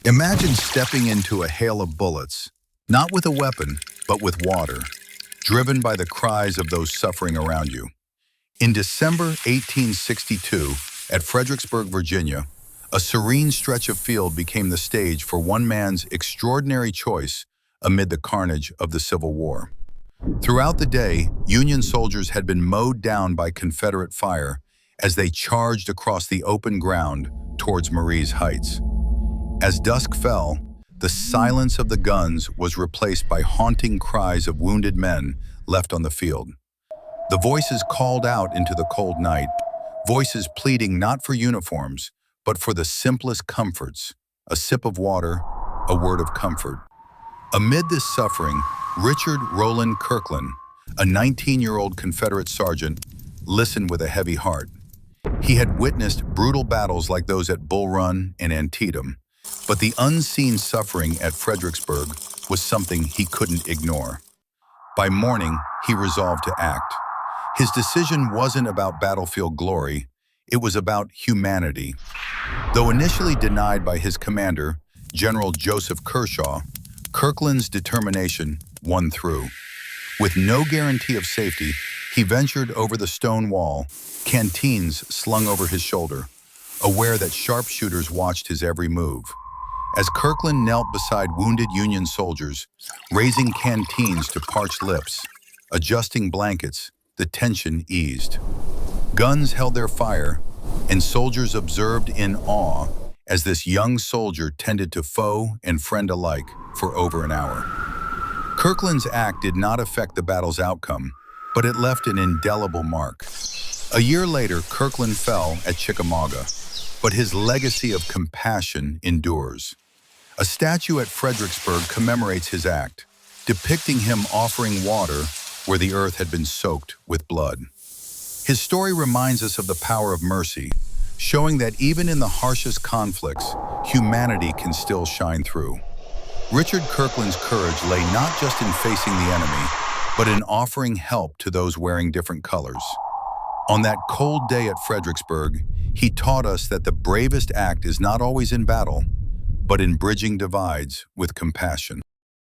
Imagine stepping into a hail of bullets, not with a weapon, but with water, driven by the cries of those suffering around you. In December 1862, at Fredericksburg, Virginia, a serene stretch of field became the stage for one man's extraordinary choice amid the carnage of the Civil War. Throughout the day, Union soldiers had been mowed down by Confederate fire as they charged across the open ground towards Marye's heights. As dusk fell, the silence of the guns was replaced by haunting cries of wounded men left on the field. The voices called out into the cold night, voices pleading not for uniforms, but for the simplest comforts, a sip of water, a word of comfort. Amid this suffering, Richard Rowland Kirkland, a 19-year-old Confederate sergeant, listened with a heavy heart. He had witnessed brutal battles like those at Bull Run and Antietam, but the unseen suffering at Fredericksburg was something he couldn't ignore. By morning, he resolved to act. His decision wasn't about battlefield glory, it was about humanity. Though initially denied by his commander, General Joseph Kershaw, Kirkland's determination won through. With no guarantee of safety, he ventured over the stone wall, canteens slung over his shoulder, aware that sharpshooters watched his every move. As Kirkland knelt beside wounded Union soldiers, raising canteens to parched lips, adjusting blankets, the tension eased. Guns held their fire, and soldiers observed in awe as this young soldier tended to foe and friend alike for over an hour. Kirkland's act did not affect the battle's outcome, but it left an indelible mark. A year later, Kirkland fell at Chickamauga, but his legacy of compassion endures. A statue at Fredericksburg commemorates his act, depicting him offering water where the earth had been soaked with blood. His story reminds us of the power of mercy, showing that even in the harshest conflicts, humanity can still shine through. Richard Kirkland's courage lay not just in facing the enemy, but in offering help to those wearing different colors. On that cold day at Fredericksburg, he taught us that the bravest act is not always in battle, but in bridging divides with compassion.